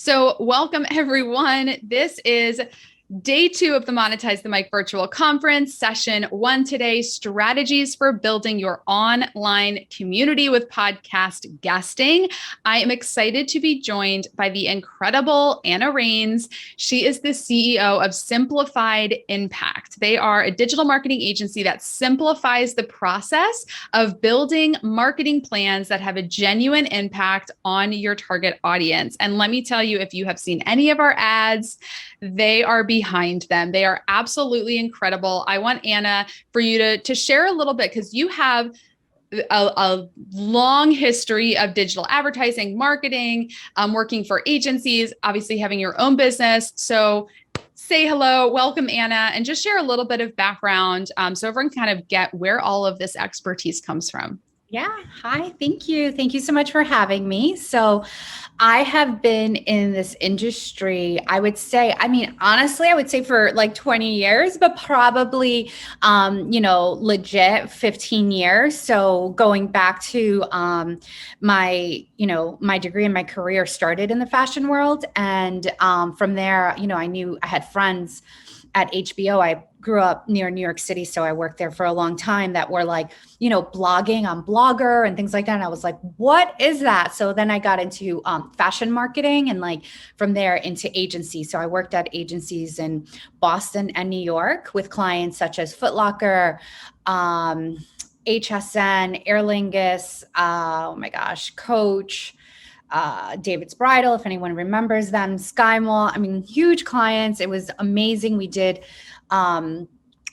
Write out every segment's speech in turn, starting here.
So welcome everyone. This is day 2 of the Monetize the Mic virtual conference, session 1 today, strategies for building your online community with podcast guesting. I am excited to be joined by the incredible Ana Raynes. She is the CEO of Simplified Impact. They are a digital marketing agency that simplifies the process of building marketing plans that have a genuine impact on your target audience. And let me tell you, if you have seen any of our ads, they are behind them. They are absolutely incredible. I want Ana for you to share a little bit, because you have a long history of digital advertising, marketing, working for agencies, obviously having your own business. So say hello, welcome Ana, and just share a little bit of background so everyone can kind of get where all of this expertise comes from. Yeah. Hi. Thank you. Thank you so much for having me. So I have been in this industry, honestly, I would say for like 20 years, but probably, legit 15 years. So going back to my degree and my career started in the fashion world. And from there, I had friends at HBO. I grew up near New York City, so I worked there for a long time, that were like, blogging on Blogger and things like that. And I was like, what is that? So then I got into fashion marketing, and like from there into agencies. So I worked at agencies in Boston and New York with clients such as Foot Locker, HSN, Aer Lingus, Coach, David's Bridal, if anyone remembers them, Sky Mall. Huge clients. It was amazing. We did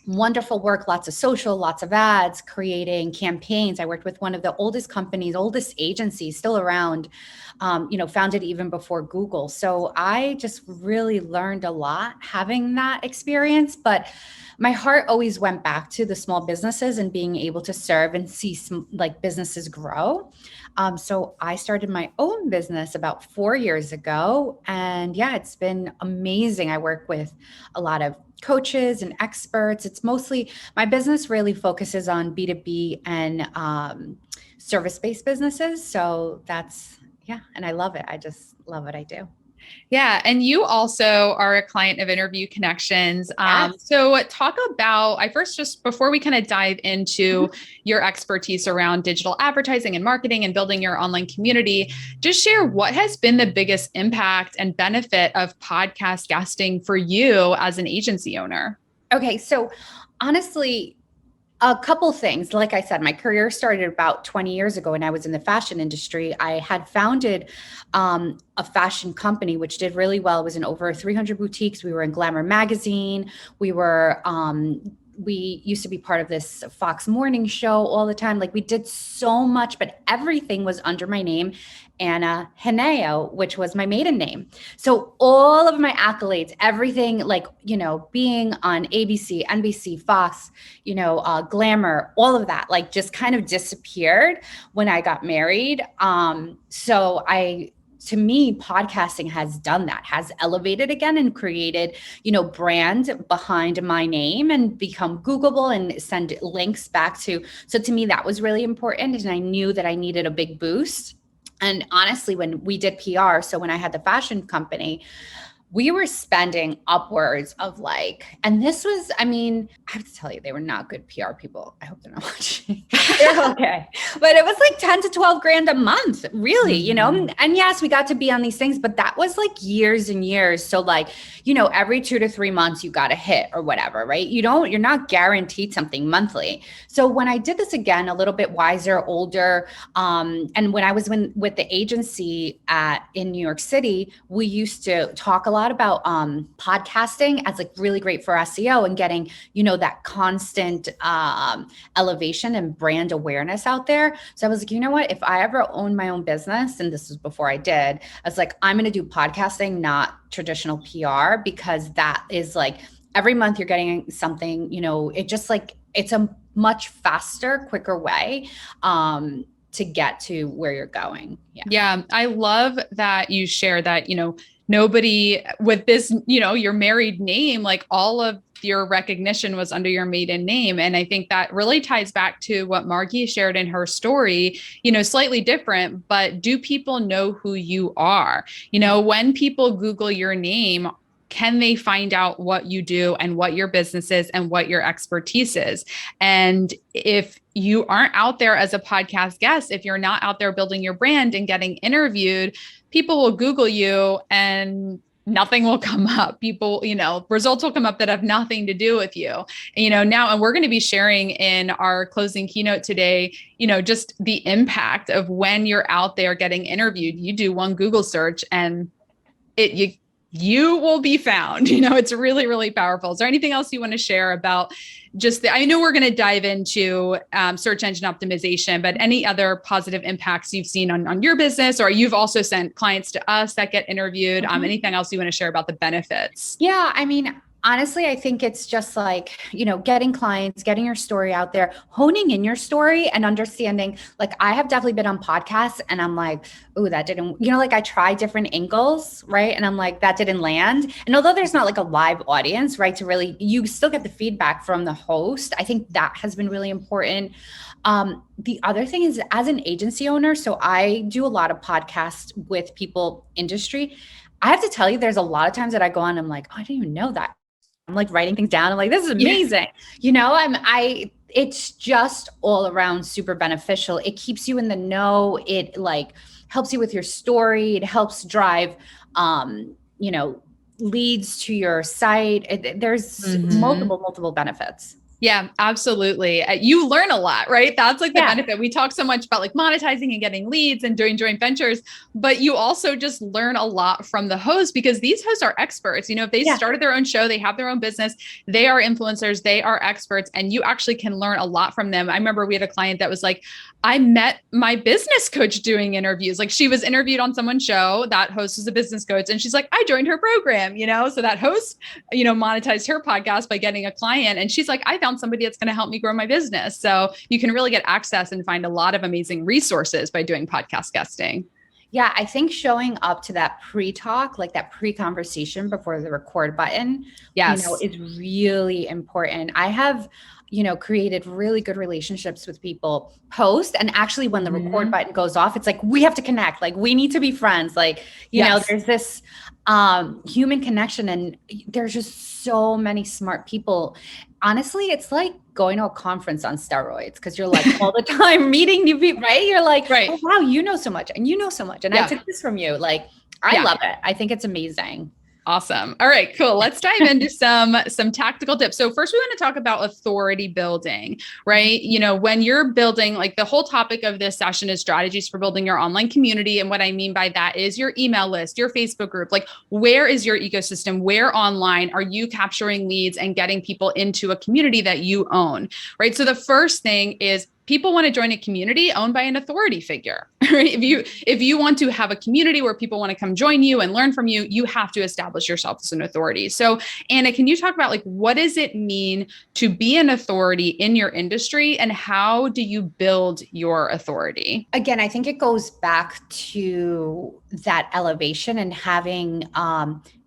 wonderful work, lots of social, lots of ads, creating campaigns. I worked with one of the oldest companies, oldest agencies still around, founded even before Google. So I just really learned a lot having that experience. But my heart always went back to the small businesses and being able to serve and see some businesses grow. So I started my own business about 4 years ago. And yeah, it's been amazing. I work with a lot of coaches and experts. It's mostly, my business really focuses on B2B and service-based businesses. So and I love it. I just love what I do. Yeah. And you also are a client of Interview Connections. Yes. So talk about, just before we kind of dive into your expertise around digital advertising and marketing and building your online community, just share what has been the biggest impact and benefit of podcast guesting for you as an agency owner. Okay. So honestly, a couple things. Like I said, my career started about 20 years ago when I was in the fashion industry. I had founded a fashion company, which did really well. It was in over 300 boutiques. We were in Glamour magazine. We used to be part of this Fox morning show all the time. Like, we did so much, but everything was under my name, Ana Raynes, which was my maiden name. So all of my accolades, everything, being on ABC, NBC, Fox, Glamour, all of that, just kind of disappeared when I got married. To me, podcasting has done that, has elevated again and created, brand behind my name and become Googleable and send links back to. So to me, that was really important. And I knew that I needed a big boost. And honestly, when we did PR, so when I had the fashion company, we were spending upwards of and this was, I have to tell you, they were not good PR people. I hope they're not watching. They're okay. But it was 10 to 12 grand a month, really, and yes, we got to be on these things, but that was years and years. So every 2 to 3 months you got a hit or whatever, right? You're not guaranteed something monthly. So when I did this again, a little bit wiser, older, and when I was with the agency in New York City, we used to talk a lot about podcasting as really great for SEO and getting, that constant elevation and brand awareness out there. So I was like, you know what, if I ever own my own business, and this was before I did, I was like, I'm going to do podcasting, not traditional PR, because that is every month you're getting something, it just it's a much faster, quicker way to get to where you're going. Yeah. I love that you share that, nobody with this, your married name, all of your recognition was under your maiden name. And I think that really ties back to what Margie shared in her story, slightly different, but do people know who you are? When people Google your name, can they find out what you do and what your business is and what your expertise is? And if you aren't out there as a podcast guest, if you're not out there building your brand and getting interviewed, people will Google you and nothing will come up. People, results will come up that have nothing to do with you. Now, and we're going to be sharing in our closing keynote today, just the impact of when you're out there getting interviewed. You do one Google search and you will be found. It's really, really powerful. Is there anything else you want to share about I know we're going to dive into search engine optimization, but any other positive impacts you've seen on your business, or you've also sent clients to us that get interviewed? Anything else you want to share about the benefits? Yeah. I mean, honestly, I think it's just like, getting clients, getting your story out there, honing in your story and understanding, like I have definitely been on podcasts and I'm like, oh, that didn't, I try different angles, right? And I'm like, that didn't land. And although there's not like a live audience, right, to really, you still get the feedback from the host. I think that has been really important. The other thing is, as an agency owner, so I do a lot of podcasts with people industry. I have to tell you, there's a lot of times that I go on, I'm like, oh, I didn't even know that. I'm like writing things down. I'm like, this is amazing. It's just all around super beneficial. It keeps you in the know. It like helps you with your story. It helps drive, leads to your site. There's multiple benefits. Yeah, absolutely. You learn a lot, right? That's like the benefit. We talk so much about like monetizing and getting leads and doing joint ventures, but you also just learn a lot from the host, because these hosts are experts. If they started their own show, they have their own business, they are influencers, they are experts, and you actually can learn a lot from them. I remember we had a client that was like, I met my business coach doing interviews. Like she was interviewed on someone's show, that host was a business coach. And she's like, I joined her program, so that host, monetized her podcast by getting a client. And she's like, I found somebody that's going to help me grow my business. So you can really get access and find a lot of amazing resources by doing podcast guesting. Yeah, I think showing up to that pre-talk, like that pre-conversation before the record button, is really important. I have, created really good relationships with people post. And actually when the record button goes off, it's like, we have to connect. Like we need to be friends. Like, there's this human connection, and there's just so many smart people. Honestly, it's like going to a conference on steroids, because you're like all the time meeting new people, right? You're like, oh, wow, you know so much and you know so much. And I took this from you. Like, I love it. I think it's amazing. Awesome. All right, cool. Let's dive into some tactical tips. So first we want to talk about authority building, right? When you're building, like the whole topic of this session is strategies for building your online community. And what I mean by that is your email list, your Facebook group, like where is your ecosystem? Where online are you capturing leads and getting people into a community that you own, right? So the first thing is people want to join a community owned by an authority figure, right? If you want to have a community where people want to come join you and learn from you, you have to establish yourself as an authority. So, Anna, can you talk about like, what does it mean to be an authority in your industry, and how do you build your authority? Again, I think it goes back to that elevation and having,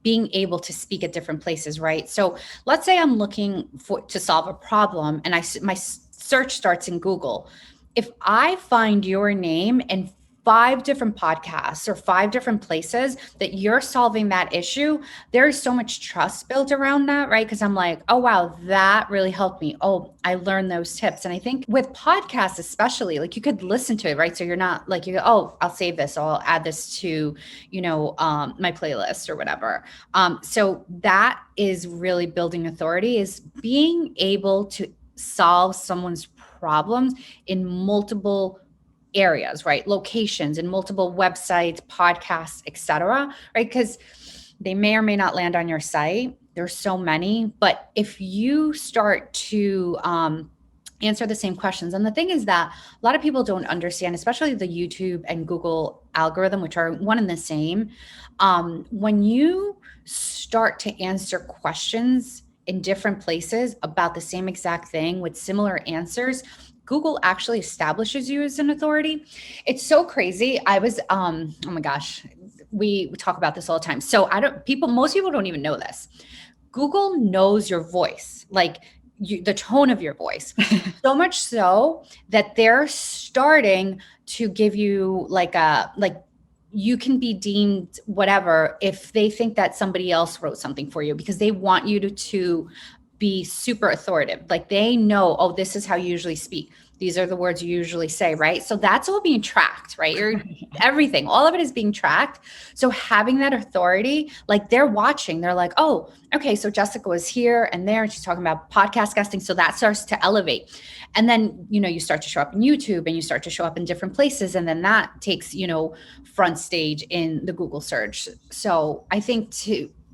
being able to speak at different places, right? So let's say I'm looking to solve a problem, and my search starts in Google. If I find your name in 5 different podcasts or 5 different places that you're solving that issue, there's so much trust built around that, right? Because I'm like, oh, wow, that really helped me. Oh, I learned those tips. And I think with podcasts, especially, like you could listen to it, right? So you're not like, you go, oh, I'll save this. Or I'll add this to, my playlist or whatever. So that is really building authority, is being able to solve someone's problems in multiple areas, right? Locations, in multiple websites, podcasts, etc. Right? Because they may or may not land on your site. There's so many, but if you start to answer the same questions, and the thing is that a lot of people don't understand, especially the YouTube and Google algorithm, which are one and the same. When you start to answer questions in different places about the same exact thing with similar answers, Google actually establishes you as an authority. It's so crazy. I was, oh my gosh, we talk about this all the time. So most people don't even know this. Google knows your voice, like the tone of your voice, so much so that they're starting to give you like you can be deemed whatever if they think that somebody else wrote something for you, because they want you to be super authoritative. Like they know, oh, this is how you usually speak. These are the words you usually say, right? So that's all being tracked, right? Everything, all of it is being tracked. So having that authority, like they're watching, they're like, oh, okay, so Jessica was here and there, and she's talking about podcast guesting. So that starts to elevate. And then, you start to show up in YouTube and you start to show up in different places. And then that takes, front stage in the Google search. So I think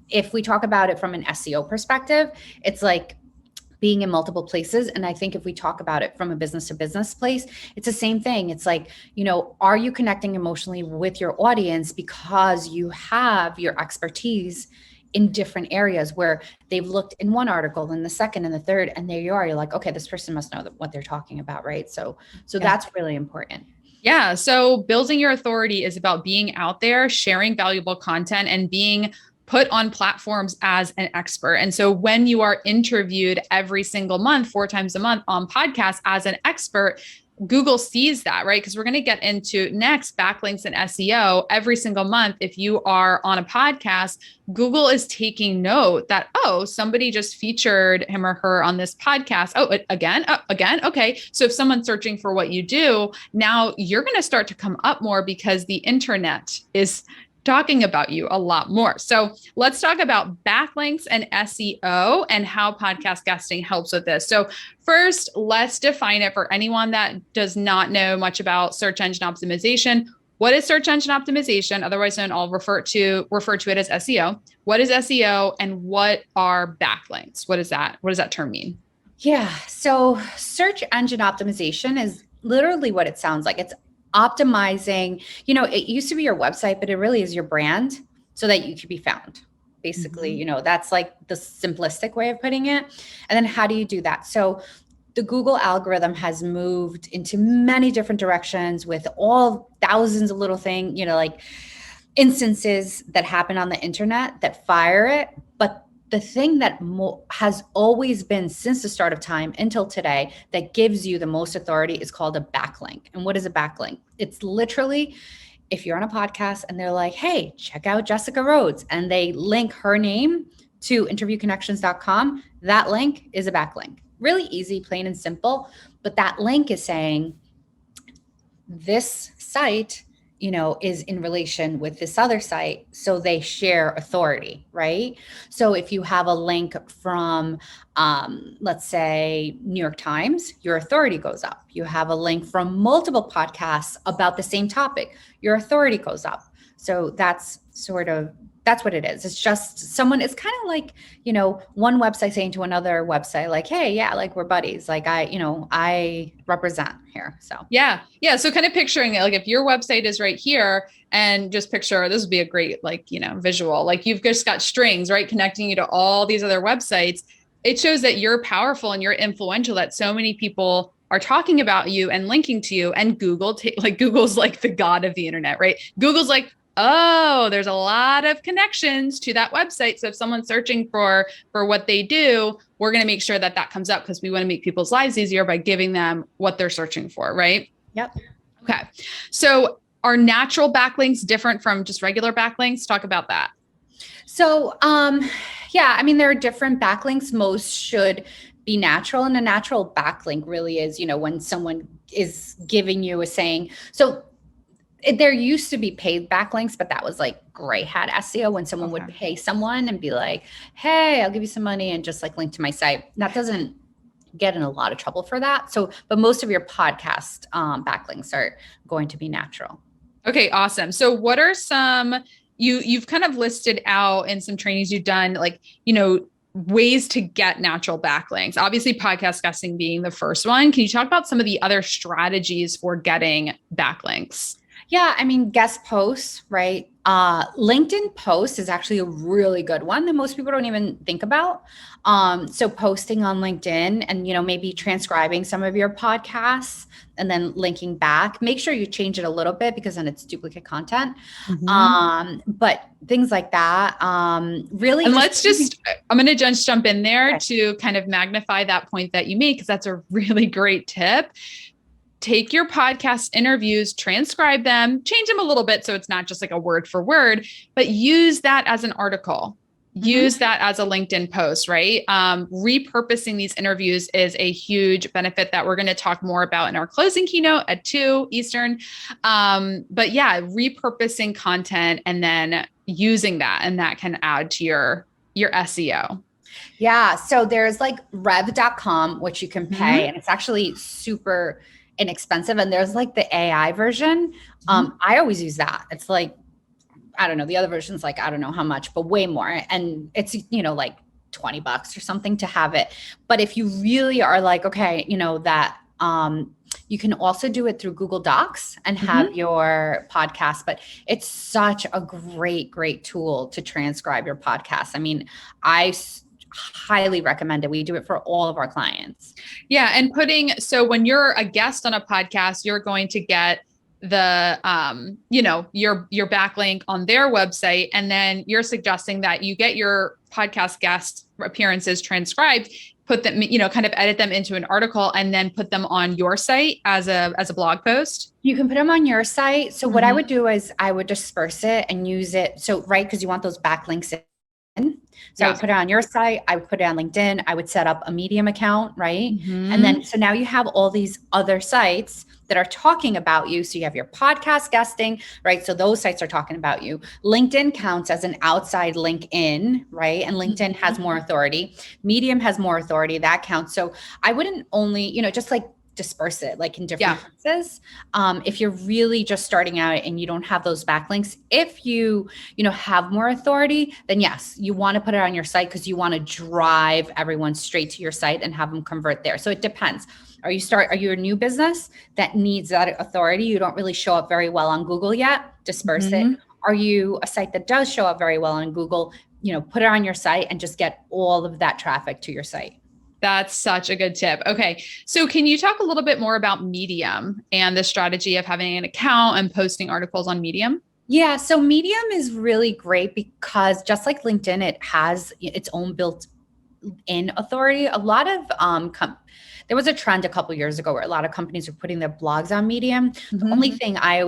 if we talk about it from an SEO perspective, it's like being in multiple places. And I think if we talk about it from a business to business place, it's the same thing. It's like, are you connecting emotionally with your audience because you have your expertise in different areas where they've looked in one article and the second and the third, and there you are, you're like, okay, this person must know what they're talking about, right? So that's really important. Yeah. So building your authority is about being out there, sharing valuable content, and being put on platforms as an expert. And so when you are interviewed every single month, 4 times a month on podcasts as an expert, Google sees that, right? Because we're going to get into next backlinks and SEO every single month. If you are on a podcast, Google is taking note that, oh, somebody just featured him or her on this podcast. Oh, again. Okay. So if someone's searching for what you do, now you're going to start to come up more because the internet is talking about you a lot more. So let's talk about backlinks and SEO and how podcast guesting helps with this. So first, let's define it for anyone that does not know much about search engine optimization. What is search engine optimization? Otherwise known, I'll refer to it as SEO. What is SEO and what are backlinks? What is that? What does that term mean? Yeah. So search engine optimization is literally what it sounds like. It's optimizing, it used to be your website, but it really is your brand so that you can be found. Basically, that's like the simplistic way of putting it. And then how do you do that? So the Google algorithm has moved into many different directions with all thousands of little things, like instances that happen on the internet that fire it. But the thing that has always been since the start of time until today that gives you the most authority is called a backlink. And what is a backlink? It's literally if you're on a podcast and they're like, hey, check out Jessica Rhodes, and they link her name to interviewconnections.com, that link is a backlink. Really easy, plain and simple. But that link is saying this site is in relation with this other site. So they share authority, right? So if you have a link from, let's say, New York Times, your authority goes up. You have a link from multiple podcasts about the same topic, your authority goes up. So that's what it is. It's just it's kind of like, one website saying to another website, like, hey, yeah, like we're buddies. Like I represent here. So yeah. So kind of picturing it, like if your website is right here, and just picture, this would be a great, visual, like you've just got strings, right? Connecting you to all these other websites. It shows that you're powerful and you're influential, that so many people are talking about you and linking to you. And Google's like the god of the internet, right? Google's like, oh, there's a lot of connections to that website. So if someone's searching for what they do, we're going to make sure that comes up because we want to make people's lives easier by giving them what they're searching for, right? Yep. Okay. So are natural backlinks different from just regular backlinks? Talk about that. So, there are different backlinks. Most should be natural. And a natural backlink really is, when someone is giving you a saying. So there used to be paid backlinks, but that was like gray hat SEO when someone would pay someone and be like, hey, I'll give you some money and just like link to my site. That doesn't get in a lot of trouble for that. So, but most of your podcast backlinks are going to be natural. Okay, awesome. So what are some, you've kind of listed out in some trainings you've done, ways to get natural backlinks, obviously podcast guesting being the first one. Can you talk about some of the other strategies for getting backlinks? Yeah, I mean, guest posts, right? LinkedIn post is actually a really good one that most people don't even think about. So posting on LinkedIn and, maybe transcribing some of your podcasts and then linking back, make sure you change it a little bit because then it's duplicate content. But things like that, really. And I'm going to just jump in there to kind of magnify that point that you made, because that's a really great tip. Take your podcast interviews, transcribe them, change them a little bit so it's not just like a word for word, but use that as an article. Use that as a LinkedIn post, right? Repurposing these interviews is a huge benefit that we're going to talk more about in our closing keynote at 2 Eastern. But yeah, repurposing content and then using that, and that can add to your SEO. Yeah. So there's like rev.com, which you can pay, and it's actually super inexpensive. And there's like the AI version. I always use that. It's like, I don't know, the other version's like, I don't know how much, but way more. And it's, like $20 or something to have it. But if you really are like, okay, that, you can also do it through Google Docs and have your podcast, but it's such a great tool to transcribe your podcast. I mean, I highly recommend it. We do it for all of our clients. Yeah. And so when you're a guest on a podcast, you're going to get the your backlink on their website, and then you're suggesting that you get your podcast guest appearances transcribed, put them, kind of edit them into an article, and then put them on your site as a blog post. You can put them on your site. So what I would do is I would disperse it and use it. So, right, because you want those backlinks in. So I would put it on your site. I would put it on LinkedIn. I would set up a Medium account, right? And then, so now you have all these other sites that are talking about you. So you have your podcast guesting, right? So those sites are talking about you. LinkedIn counts as an outside link in, right? And LinkedIn has more authority. Medium has more authority. That counts. So I wouldn't only, just like disperse it like in different places. If you're really just starting out and you don't have those backlinks, if you have more authority, then yes, you want to put it on your site because you want to drive everyone straight to your site and have them convert there. So it depends. Are you a new business that needs that authority? You don't really show up very well on Google yet, disperse it. Are you a site that does show up very well on Google? Put it on your site and just get all of that traffic to your site. That's such a good tip. Okay. So can you talk a little bit more about Medium and the strategy of having an account and posting articles on Medium? Yeah. So Medium is really great because just like LinkedIn, it has its own built-in authority. A lot of there was a trend a couple of years ago where a lot of companies were putting their blogs on Medium. The only thing I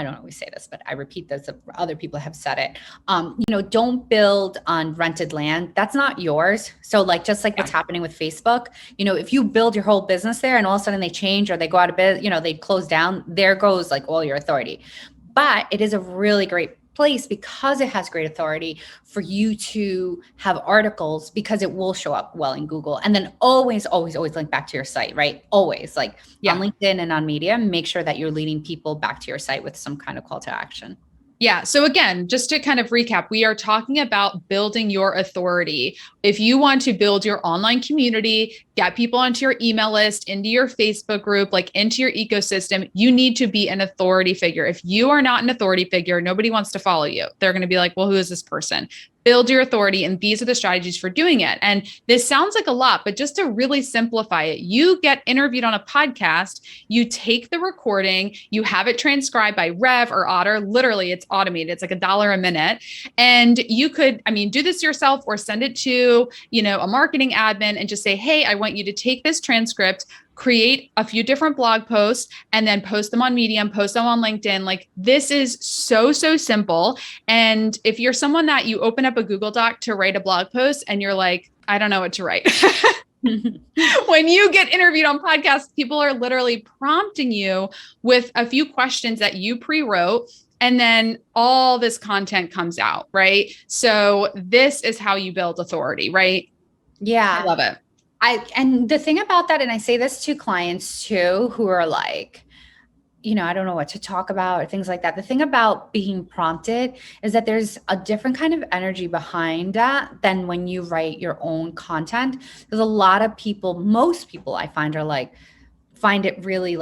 don't always say this, but I repeat this, other people have said it. Don't build on rented land. That's not yours. So just like what's happening with Facebook, if you build your whole business there and all of a sudden they change or they go out of business, they close down, there goes like all your authority. But it is a really great place because it has great authority for you to have articles because it will show up well in Google. And then always link back to your site, right? Always on LinkedIn and on Medium, make sure that you're leading people back to your site with some kind of call to action. Yeah. So again, just to kind of recap, we are talking about building your authority. If you want to build your online community, get people onto your email list, into your Facebook group, into your ecosystem, you need to be an authority figure. If you are not an authority figure, nobody wants to follow you. They're going to be like, well, who is this person? Build your authority. And these are the strategies for doing it. And this sounds like a lot, but just to really simplify it, you get interviewed on a podcast, you take the recording, you have it transcribed by Rev or Otter. Literally, it's automated. It's like $1 a minute. And you could, do this yourself or send it to, a marketing admin and just say, hey, I want you to take this transcript, create a few different blog posts, and then post them on Medium, post them on LinkedIn. This is so simple. And if you're someone that you open up a Google Doc to write a blog post and you're like, I don't know what to write. When you get interviewed on podcasts, people are literally prompting you with a few questions that you pre-wrote, and then all this content comes out, right? So this is how you build authority, right? Yeah. I love it. And the thing about that, and I say this to clients too, who are like, I don't know what to talk about or things like that. The thing about being prompted is that there's a different kind of energy behind that than when you write your own content. There's a lot of people, most people I find are find it really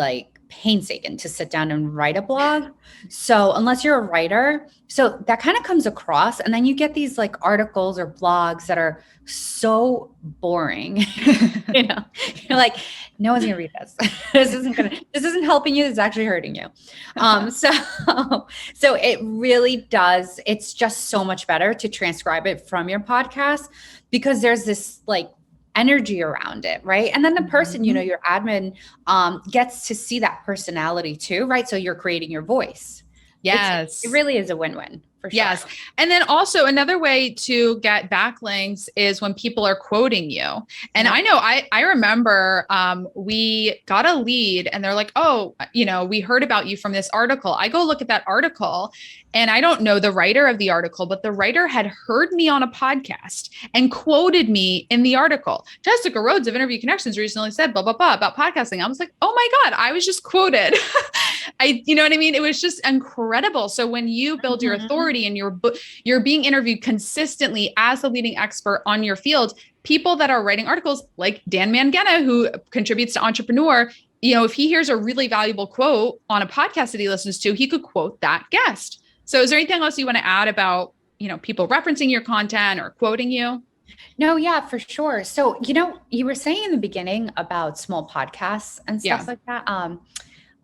painstaking to sit down and write a blog. So unless you're a writer, so that kind of comes across, and then you get these like articles or blogs that are so boring. You know, you're like, no one's gonna read this. This isn't helping you. This is actually hurting you. So it really does. It's just so much better to transcribe it from your podcast, because there's this like energy around it, right? And then the person, you know, your admin gets to see that personality too, right? So you're creating your voice. Yes. It really is a win-win. For sure. Yes. And then also another way to get backlinks is when people are quoting you. And I know I remember we got a lead and they're like, oh, you know, we heard about you from this article. I go look at that article and I don't know the writer of the article, but the writer had heard me on a podcast and quoted me in the article. Jessica Rhodes of Interview Connections recently said blah, blah, blah about podcasting. I was like, oh my God, I was just quoted. You know what I mean? It was just incredible. So when you build your authority and you're being interviewed consistently as the leading expert on your field, people that are writing articles like Dan Mangena, who contributes to Entrepreneur, you know, if he hears a really valuable quote on a podcast that he listens to, he could quote that guest. So is there anything else you want to add about, you know, people referencing your content or quoting you? No, yeah, for sure. So, you know, you were saying in the beginning about small podcasts and stuff like that.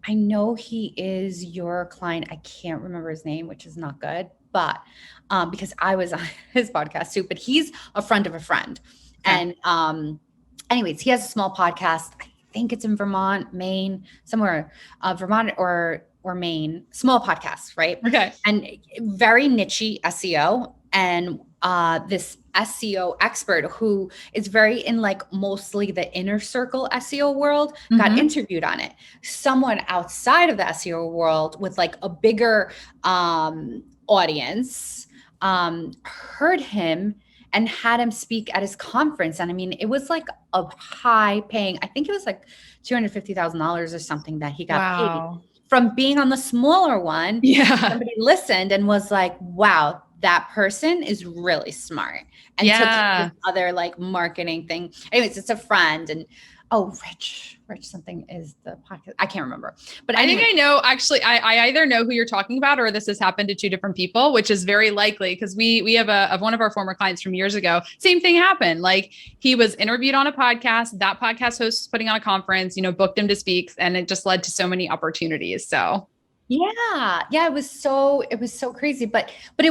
I know he is your client. I can't remember his name, which is not good, but because I was on his podcast too, but he's a friend of a friend. Okay. And anyways, he has a small podcast. I think it's in Vermont, Maine, somewhere, Vermont or Maine, small podcast, right? Okay. And very niche SEO. And this SEO expert who is very in like mostly the inner circle SEO world got interviewed on it. Someone outside of the SEO world with like a bigger audience heard him and had him speak at his conference. And I mean, it was like a high paying, I think it was like $250,000 or something that he got paid from being on the smaller one. Yeah. Somebody listened and was like, wow, that person is really smart, and took this other like marketing thing. Anyways, it's a friend, and Rich something is the podcast. I can't remember, but I think I know. Actually, I either know who you're talking about, or this has happened to two different people, which is very likely because we have one of our former clients from years ago. Same thing happened. Like he was interviewed on a podcast. That podcast host was putting on a conference. You know, booked him to speak, and it just led to so many opportunities. So. Yeah. It was so crazy, but he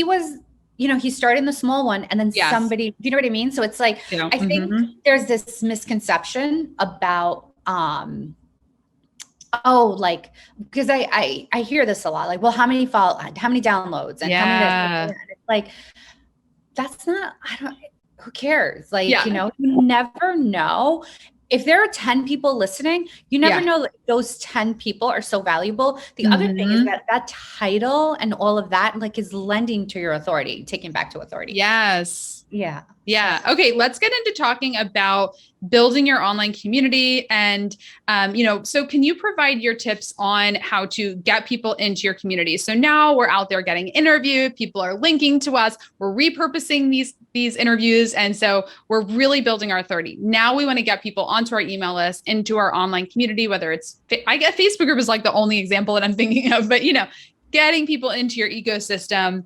was, you know, he started in the small one and then somebody, you know what I mean? So it's like, I think there's this misconception about, like, because I hear this a lot, like, well, how many downloads and how many, it's like, that's not, who cares? Like, you know, you never know. If there are 10 people listening, you never know that those 10 people are so valuable. The other thing is that title and all of that like is lending to your authority, taking back to authority. Yes. Yeah. Yeah. Okay. Let's get into talking about building your online community. And, you know, so can you provide your tips on how to get people into your community? So now we're out there getting interviewed. People are linking to us. We're repurposing these interviews. And so we're really building our authority. Now we want to get people onto our email list, into our online community, whether it's, I get Facebook group is like the only example that I'm thinking of, but, you know, getting people into your ecosystem.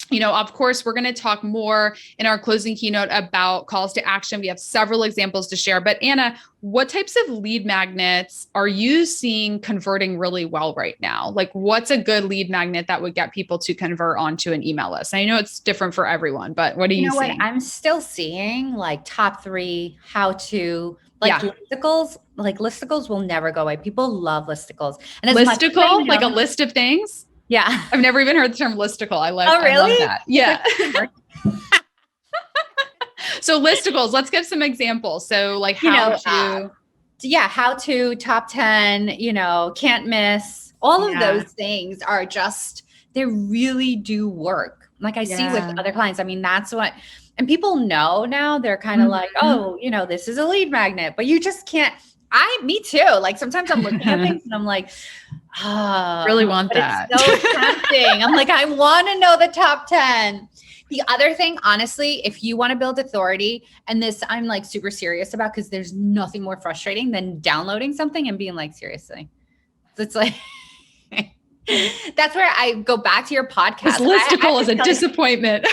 You know, of course, we're going to talk more in our closing keynote about calls to action. We have several examples to share. But Ana, what types of lead magnets are you seeing converting really well right now? Like, what's a good lead magnet that would get people to convert onto an email list? I know it's different for everyone, but what are you seeing? I'm still seeing like top 3 how to listicles. Like listicles will never go away. People love listicles. And listicle, like a list of things. Yeah. I've never even heard the term listicle. I love that. Yeah. So listicles, let's give some examples. So like how to top 10, you know, can't miss. All of those things are just, they really do work. Like I see with other clients. I mean, that's what, and people know now, they're kind of like, oh, you know, this is a lead magnet, but you just can't. Me too. Like sometimes I'm looking at things and I'm like, really want that. It's so tempting. I'm like, I want to know the top 10. The other thing, honestly, if you want to build authority, and this I'm like super serious about, because there's nothing more frustrating than downloading something and being like, seriously, It's like, that's where I go back to your podcast. This listicle is a disappointment.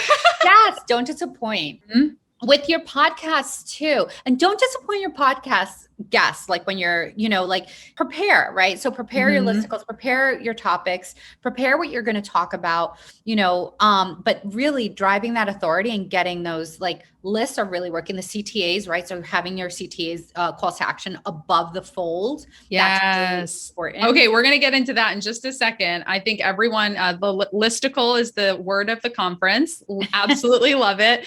Yes, don't disappoint. Mm-hmm. With your podcasts too. And don't disappoint your podcast guests. Like when you're, like prepare, right? So prepare your listicles, prepare your topics, prepare what you're going to talk about, but really driving that authority and getting those like lists are really working. The CTAs, right? So having your CTAs calls to action above the fold. Yes. That's really important. Okay. We're going to get into that in just a second. I think everyone, the listicle is the word of the conference. Absolutely love it.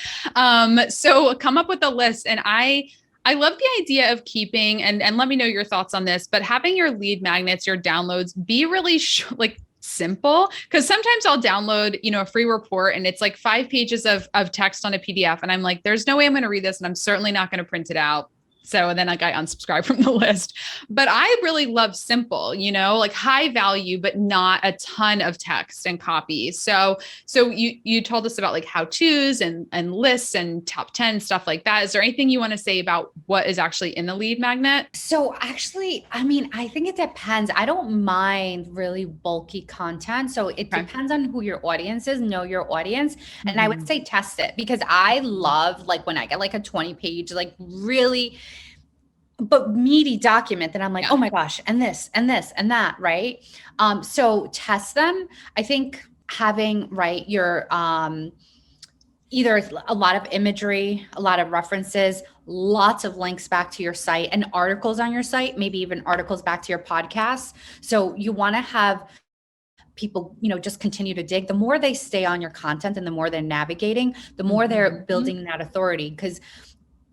So come up with a list, and I love the idea of keeping, and let me know your thoughts on this, but having your lead magnets, your downloads be really simple. Cause sometimes I'll download, a free report and it's like 5 pages of text on a PDF. And I'm like, there's no way I'm going to read this. And I'm certainly not going to print it out. So then I unsubscribe from the list, but I really love simple, like high value, but not a ton of text and copy. So you told us about like how-tos and lists and top 10 stuff like that. Is there anything you want to say about what is actually in the lead magnet? So actually, I think it depends. I don't mind really bulky content. So it depends on who your audience is, know your audience. And I would say test it, because I love like when I get like a 20-page, like really but meaty document that I'm like, oh my gosh, and this and this and that, right? So test them. I think having, right, your either a lot of imagery, a lot of references, lots of links back to your site and articles on your site, maybe even articles back to your podcast. So you want to have people, just continue to dig. The more they stay on your content and the more they're navigating, the more they're building that authority. Because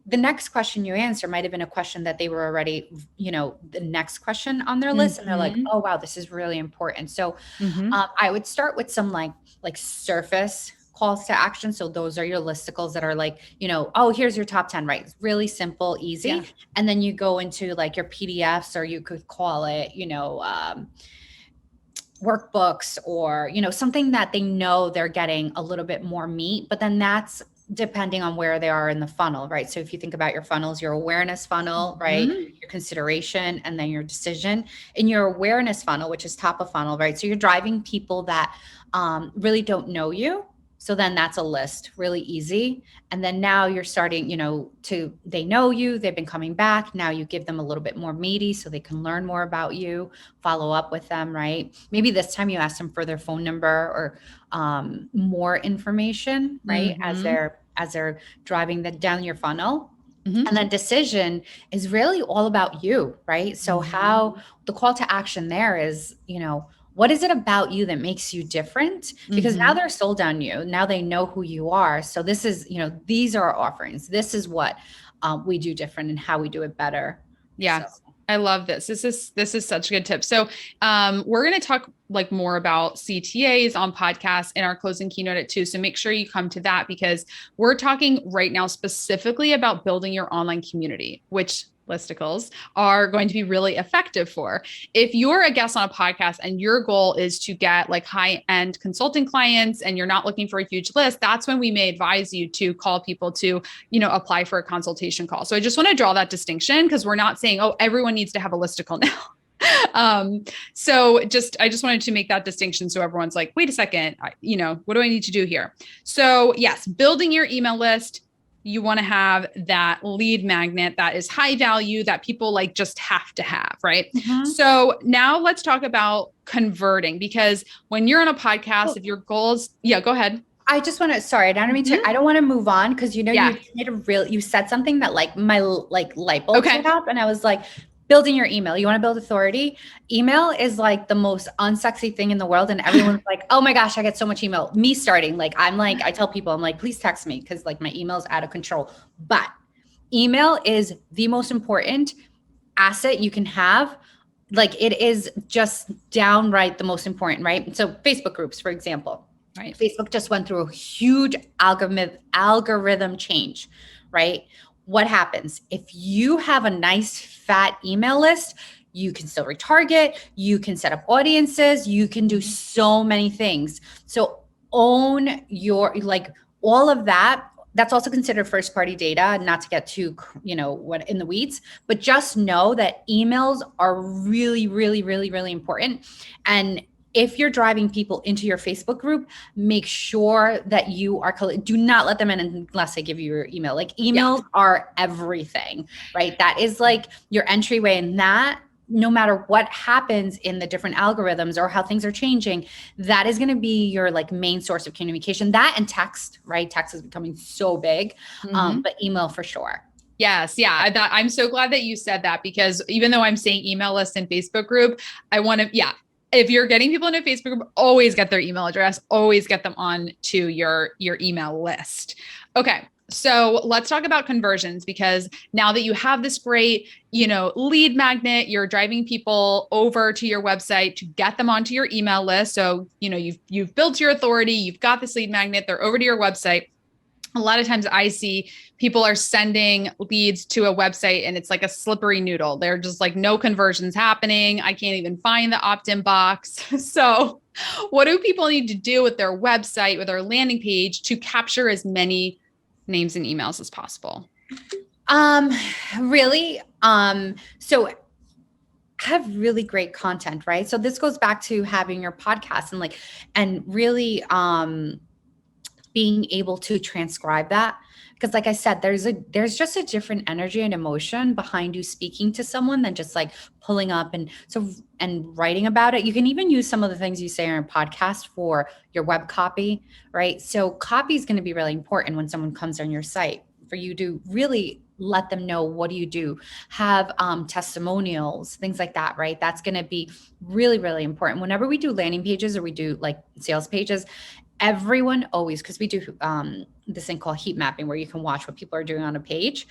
the next question you answer might have been a question that they were already, the next question on their list. And they're like, oh, wow, this is really important. So I would start with some like surface calls to action. So those are your listicles that are like, oh, here's your top 10, right? It's really simple, easy. Yeah. And then you go into like your PDFs, or you could call it, workbooks, or, something that they know they're getting a little bit more meat, but then that's depending on where they are in the funnel, right? So if you think about your funnels, your awareness funnel, right? Your consideration, and then your decision. In your awareness funnel, which is top of funnel, right? So you're driving people that really don't know you. So then that's a list, really easy. And then now you're starting, they know you, they've been coming back. Now you give them a little bit more meaty so they can learn more about you, follow up with them, right? Maybe this time you ask them for their phone number or more information, right? As they're driving down your funnel. And then decision is really all about you, right? So how the call to action there is, what is it about you that makes you different? Because now they're sold on you. Now they know who you are. So this is, these are our offerings. This is what we do different and how we do it better. Yeah. So. I love this. This is such a good tip. So we're going to talk like more about CTAs on podcasts in our closing keynote at 2. So make sure you come to that, because we're talking right now specifically about building your online community, which listicles are going to be really effective for. If you're a guest on a podcast and your goal is to get like high-end consulting clients and you're not looking for a huge list, that's when we may advise you to call people to, apply for a consultation call. So I just want to draw that distinction, because we're not saying, oh, everyone needs to have a listicle now. So I just wanted to make that distinction. So everyone's like, wait a second, what do I need to do here? So yes, building your email list. You want to have that lead magnet that is high value, that people like just have to have, right? So now let's talk about converting, because when you're on a podcast, if your goals, go ahead. I just want to, sorry, I don't mean to, I don't want to move on, because you said something that like my light bulb went up, and I was like, building your email. You want to build authority? Email is like the most unsexy thing in the world. And everyone's like, oh my gosh, I get so much email. Me starting, like, I tell people, I'm like, please text me, because like my email is out of control. But email is the most important asset you can have. Like, it is just downright the most important, right? So Facebook groups, for example, right? Facebook just went through a huge algorithm change, right? What happens if you have a nice fat email list? You can still retarget, you can set up audiences, you can do so many things. So own your, like, all of that that's also considered first party data, not to get too, what in the weeds, but just know that emails are really, really, really, really important. And if you're driving people into your Facebook group, make sure that you are, do not let them in unless they give you your email. Like emails are everything, right? That is like your entryway, and that no matter what happens in the different algorithms or how things are changing, that is going to be your like main source of communication. That and text, right? Text is becoming so big, but email for sure. Yes. Yeah. I'm so glad that you said that, because even though I'm saying email list and Facebook group, I want to, if you're getting people in a Facebook group, always get their email address, always get them on to your email list. Okay. So let's talk about conversions, because now that you have this great, lead magnet, you're driving people over to your website to get them onto your email list. So, you've built your authority, you've got this lead magnet, they're over to your website. A lot of times I see people are sending leads to a website and it's like a slippery noodle. They're just like, no conversions happening. I can't even find the opt-in box. So what do people need to do with their website, with their landing page, to capture as many names and emails as possible? Really, so have really great content, right? So this goes back to having your podcast and really, being able to transcribe that. Because like I said, there's just a different energy and emotion behind you speaking to someone than just like pulling up and writing about it. You can even use some of the things you say on your podcast for your web copy, right? So copy is going to be really important when someone comes on your site, for you to really let them know, what do you do? Have testimonials, things like that, right? That's going to be really, really important. Whenever we do landing pages or we do like sales pages, everyone always, because we do this thing called heat mapping, where you can watch what people are doing on a page.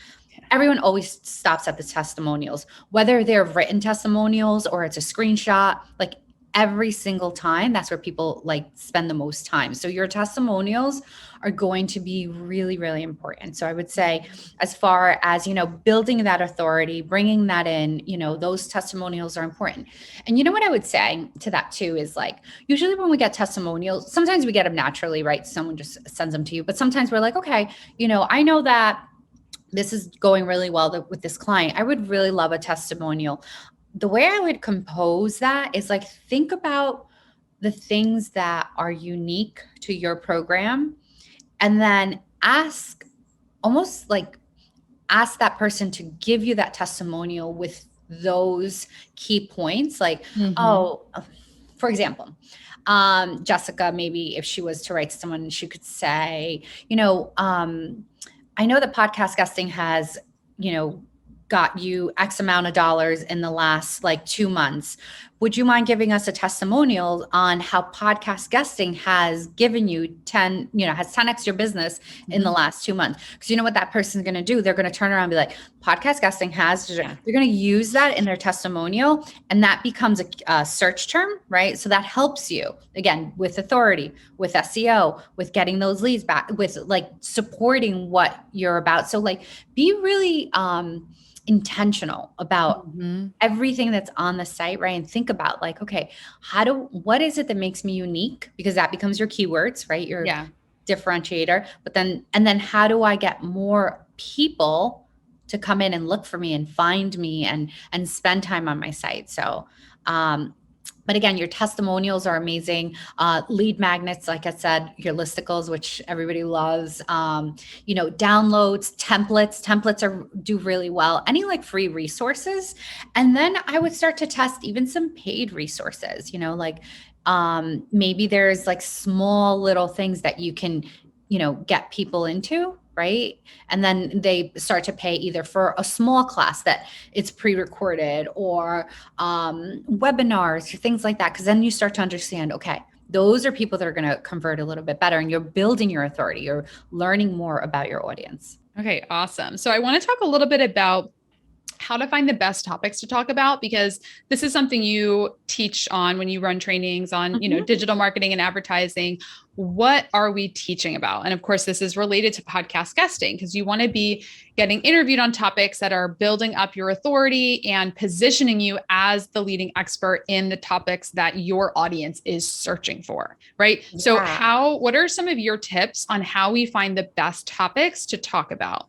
Everyone always stops at the testimonials, whether they're written testimonials or it's a screenshot, like every single time. That's where people like spend the most time. So your testimonials are going to be really, really important. So I would say, as far as, building that authority, bringing that in, those testimonials are important. And you know what I would say to that too is, like, usually when we get testimonials, sometimes we get them naturally, right? Someone just sends them to you, but sometimes we're like, okay, I know that this is going really well with this client. I would really love a testimonial. The way I would compose that is like, think about the things that are unique to your program, and then ask that person to give you that testimonial with those key points. Like, for example, Jessica, maybe if she was to write to someone, she could say, I know that podcast guesting has, got you X amount of dollars in the last like 2 months. Would you mind giving us a testimonial on how podcast guesting has given you 10x your business in the last 2 months? Because you know what that person's going to do? They're going to turn around and be like, podcast guesting they're going to use that in their testimonial. And that becomes a search term, right? So that helps you, again, with authority, with SEO, with getting those leads back, with like supporting what you're about. So like, be really, intentional about everything that's on the site, right? And think about like, okay, what is it that makes me unique? Because that becomes your keywords, right? Your differentiator. But then how do I get more people to come in and look for me and find me and spend time on my site? So, but again, your testimonials are amazing. Lead magnets, like I said, your listicles, which everybody loves. Downloads, templates do really well. Any like free resources, and then I would start to test even some paid resources. Maybe there's like small little things that you can, get people into. Right. And then they start to pay either for a small class that it's pre-recorded, or webinars, things like that. Because then you start to understand, okay, those are people that are going to convert a little bit better, and you're building your authority. You're learning more about your audience. Okay, awesome. So I want to talk a little bit about how to find the best topics to talk about, because this is something you teach on when you run trainings on, digital marketing and advertising. What are we teaching about? And of course, this is related to podcast guesting, because you want to be getting interviewed on topics that are building up your authority and positioning you as the leading expert in the topics that your audience is searching for, right? Yeah. So what are some of your tips on how we find the best topics to talk about?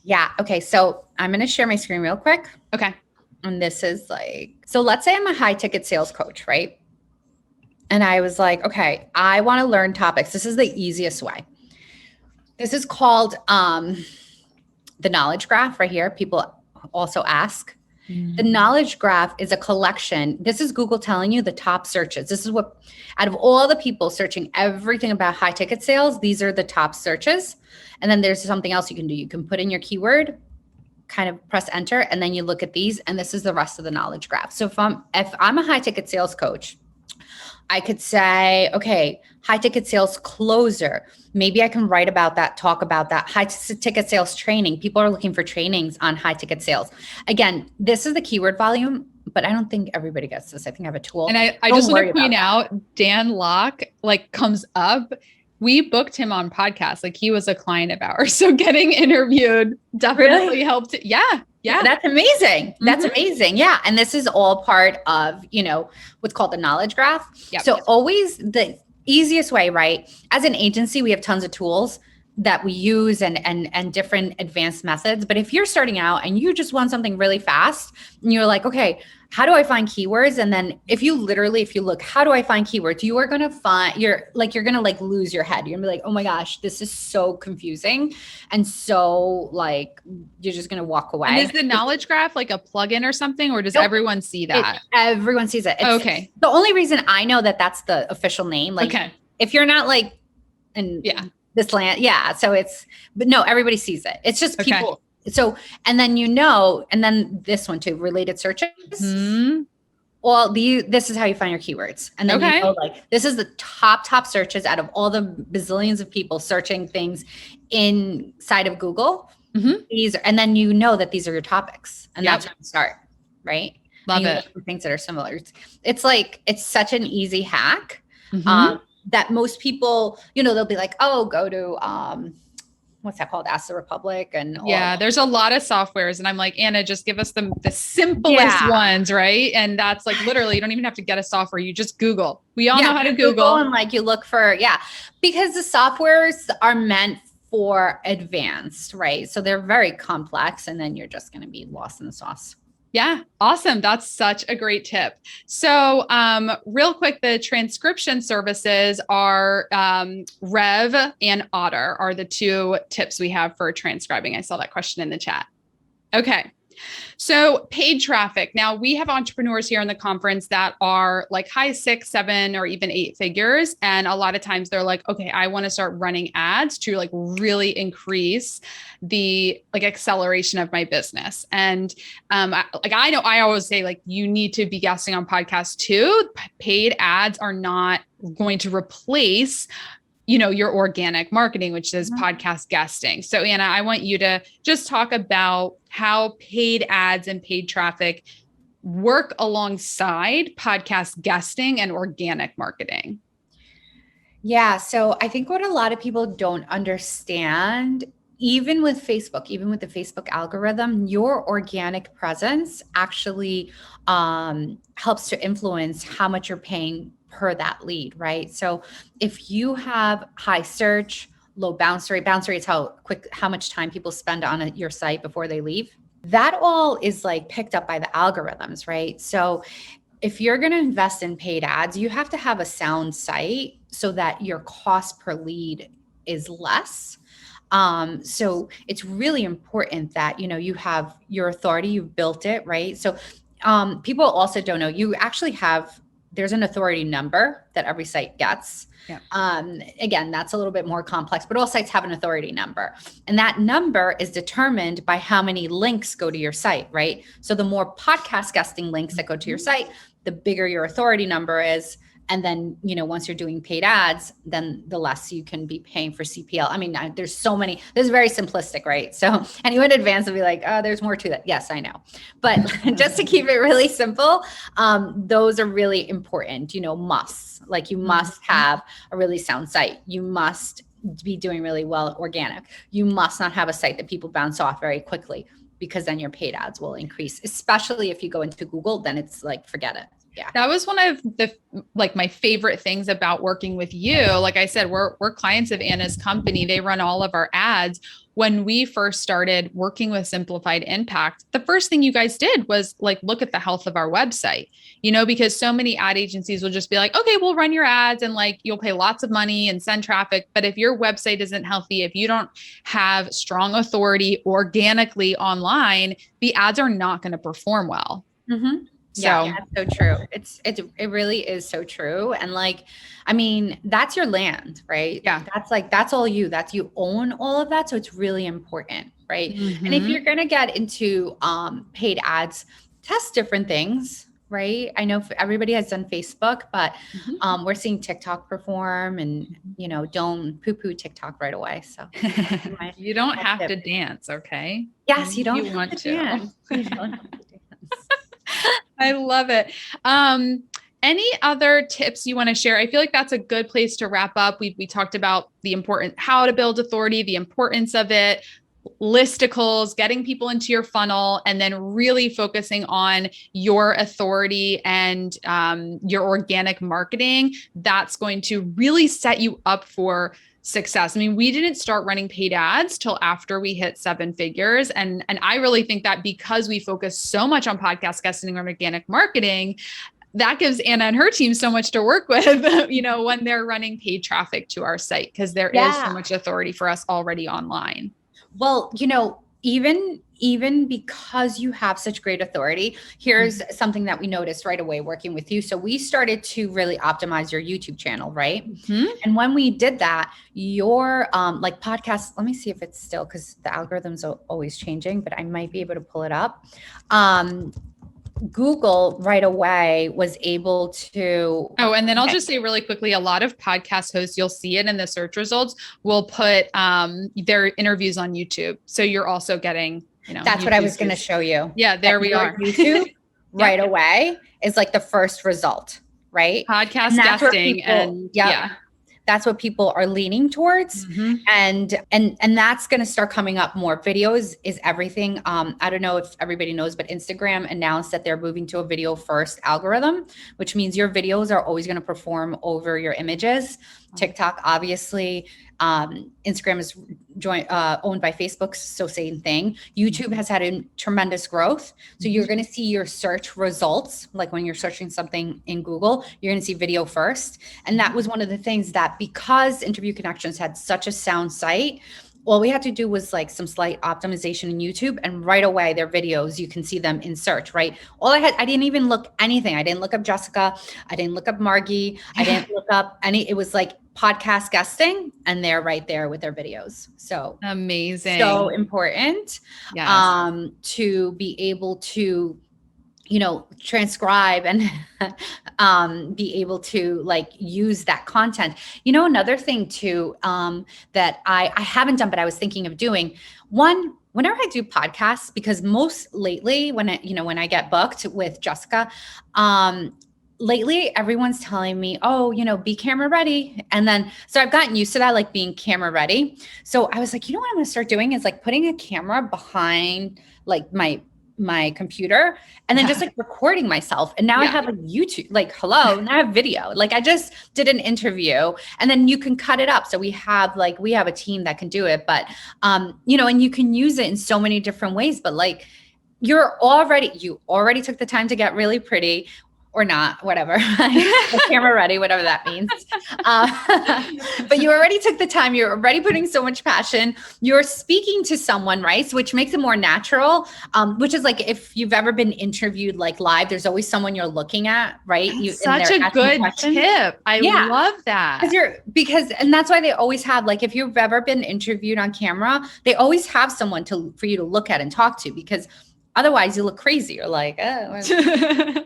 Yeah. Okay. So I'm going to share my screen real quick. Okay. And this is so let's say I'm a high ticket sales coach, right? And I was like, okay, I want to learn topics. This is the easiest way. This is called the knowledge graph right here. People also ask. The knowledge graph is a collection. This is Google telling you the top searches. This is what, out of all the people searching everything about high ticket sales, these are the top searches. And then there's something else you can do. You can put in your keyword, kind of press enter, and then you look at these, and this is the rest of the knowledge graph. So if I'm a high ticket sales coach, I could say, okay, high ticket sales closer. Maybe I can write about that, talk about that. High ticket sales training. People are looking for trainings on high ticket sales. Again, this is the keyword volume, but I don't think everybody gets this. I think I have a tool. And I just want to point out, Dan Locke comes up. We booked him on podcasts. He was a client of ours. So getting interviewed definitely helped. Yeah. Yeah. That's amazing. That's amazing. Yeah. And this is all part of, what's called the knowledge graph. Yep. So always the easiest way, right? As an agency, we have tons of tools that we use and different advanced methods. But if you're starting out and you just want something really fast and you're like, okay, how do I find keywords? And then if you look, how do I find keywords? You are going to find, you're going to lose your head. You're gonna be like, oh my gosh, this is so confusing. And so you're just going to walk away. And is the knowledge graph a plugin or something, or does everyone see that? Everyone sees it. Okay. The only reason I know that that's the official name, okay. If you're not this land. Yeah. So but no, everybody sees it. It's just people. Okay. So, and then, and then this one too, related searches. Mm-hmm. Well, this is how you find your keywords. And then this is the top searches out of all the bazillions of people searching things inside of Google. Mm-hmm. And then that these are your topipics, and that's how you start, right? Love it. Things that are similar. It's such an easy hack. Mm-hmm. That most people, they'll be like, oh, go to, what's that called? Ask the Republic. And there's a lot of softwares. And I'm like, Anna, just give us the simplest ones, right? And that's literally, you don't even have to get a software. You just Google. We all know how to Google. And you look for, because the softwares are meant for advanced, right? So they're very complex, and then you're just going to be lost in the sauce. Yeah. Awesome. That's such a great tip. So real quick, the transcription services are Rev and Otter are the two tips we have for transcribing. I saw that question in the chat. Okay. So paid traffic. Now we have entrepreneurs here in the conference that are high 6, 7, or even 8 figures. And a lot of times they're like, okay, I want to start running ads to really increase the acceleration of my business. And I know I always say you need to be guesting on podcasts too. Paid ads are not going to replace your organic marketing, which is podcast guesting. So Anna, I want you to just talk about how paid ads and paid traffic work alongside podcast guesting and organic marketing. Yeah. So I think what a lot of people don't understand, even with the Facebook algorithm, your organic presence actually helps to influence how much you're paying per that lead, right? So if you have high search, low bounce rate is how much time people spend on your site before they leave. That all is picked up by the algorithms, right? So if you're going to invest in paid ads, you have to have a sound site so that your cost per lead is less. So it's really important that, you have your authority, you've built it, right? So people also don't know, there's an authority number that every site gets. Yeah. Again, that's a little bit more complex, but all sites have an authority number. And that number is determined by how many links go to your site, right? So the more podcast guesting links that go to your site, the bigger your authority number is. And then, once you're doing paid ads, then the less you can be paying for CPL. I mean, there's this is very simplistic, right? So anyone advanced will be like, oh, there's more to that. Yes, I know. But just to keep it really simple, those are really important, musts. Like you must have a really sound site. You must be doing really well organic. You must not have a site that people bounce off very quickly, because then your paid ads will increase, especially if you go into Google, then it's like, forget it. Yeah. That was one of the, my favorite things about working with you. Like I said, we're clients of Anna's company. They run all of our ads. When we first started working with Simplified Impact, the first thing you guys did was look at the health of our website, because so many ad agencies will just be like, okay, we'll run your ads and you'll pay lots of money and send traffic. But if your website isn't healthy, if you don't have strong authority organically online, the ads are not going to perform well. Mm-hmm. Yeah, that's so true. It really is so true. And that's your land, right? Yeah. That's all you, you own all of that. So it's really important, right? Mm-hmm. And if you're going to get into paid ads, test different things, right? I know everybody has done Facebook, but we're seeing TikTok perform, and, don't poo-poo TikTok right away. So you don't have to dance. Okay. Yes, you don't you want to. Dance. You don't have to dance. I love it. Any other tips you want to share? I feel like that's a good place to wrap up. We talked about how to build authority, the importance of it, listicles, getting people into your funnel, and then really focusing on your authority and your organic marketing. That's going to really set you up for success. I mean, we didn't start running paid ads till after we hit 7 figures. And I really think that because we focus so much on podcast guesting and organic marketing, that gives Anna and her team so much to work with, when they're running paid traffic to our site, because there is so much authority for us already online. Well, even because you have such great authority, here's something that we noticed right away working with you. So we started to really optimize your YouTube channel, right? Mm-hmm. And when we did that, your podcast, let me see if it's still, because the algorithms are always changing, but I might be able to pull it up. Google right away was able to. Oh, and then I'll just say really quickly, a lot of podcast hosts, you'll see it in the search results, will put their interviews on YouTube. So you're also getting, that's YouTube what I was going to show you. Yeah, there we are. YouTube right away is the first result, right? Podcast guesting that's what people are leaning towards. Mm-hmm. And that's going to start coming up more. Videos is everything. I don't know if everybody knows, but Instagram announced that they're moving to a video first algorithm, which means your videos are always going to perform over your images. TikTok, obviously, Instagram is owned by Facebook, so same thing. YouTube has had a tremendous growth. So you're going to see your search results, like when you're searching something in Google, you're going to see video first. And that was one of the things that, because Interview Connections had such a sound site, all we had to do was some slight optimization in YouTube, and right away their videos, you can see them in search, right? I didn't even look anything. I didn't look up Jessica. I didn't look up Margie. I didn't look up it was podcast guesting, and they're right there with their videos. So amazing. So important to be able to, transcribe and be able to use that content. Another thing too, that I haven't done, but I was thinking of doing, whenever I do podcasts, because most lately when I get booked with Jessica, lately everyone's telling me, be camera ready. And then, so I've gotten used to that, being camera ready. So I was like, what I'm going to start doing is putting a camera behind my computer, and then just recording myself. And now I have YouTube, hello, now I have video. I just did an interview, and then you can cut it up. So we have a team that can do it, but, and you can use it in so many different ways, but you already took the time to get really pretty, or not, whatever, camera ready, whatever that means. But you already took the time, you're already putting so much passion, you're speaking to someone, right? So which makes it more natural, which is if you've ever been interviewed live, there's always someone you're looking at, right? Such a good tip. I love that. And that's why they always have, if you've ever been interviewed on camera, they always have someone for you to look at and talk to, because Otherwise you look crazy. You're like, oh,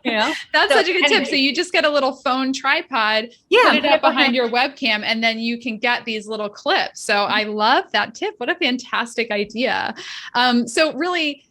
you know, that's such a good tip. So you just get a little phone tripod, put it up behind your webcam, and then you can get these little clips. So I love that tip. What a fantastic idea. So really,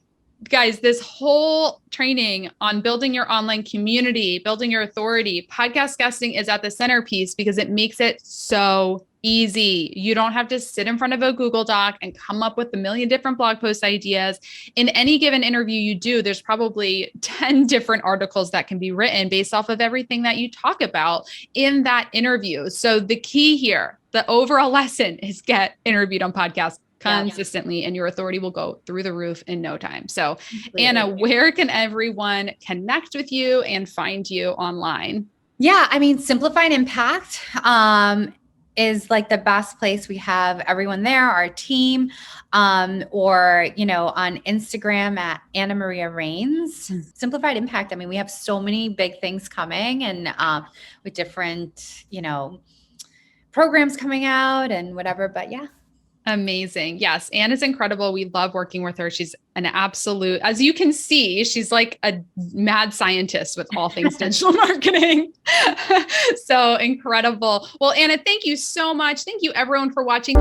guys, this whole training on building your online community, building your authority, podcast guesting is at the centerpiece because it makes it so easy. You don't have to sit in front of a Google Doc and come up with a million different blog post ideas. In any given interview you do, there's probably 10 different articles that can be written based off of everything that you talk about in that interview. So the key here, the overall lesson is get interviewed on podcasts consistently, and your authority will go through the roof in no time. So Ana, where can everyone connect with you and find you online? Yeah, I mean, Simplify and Impact is like the best place. We have everyone there, our team, or, you know, on Instagram at Ana Raynes. Simplified Impact. I mean, we have so many big things coming, and with different, you know, programs coming out and whatever, but yeah. Amazing. Yes. Ana's incredible. We love working with her. She's an absolute, as you can see, she's like a mad scientist with all things digital marketing. So incredible. Well, Ana, thank you so much. Thank you everyone for watching.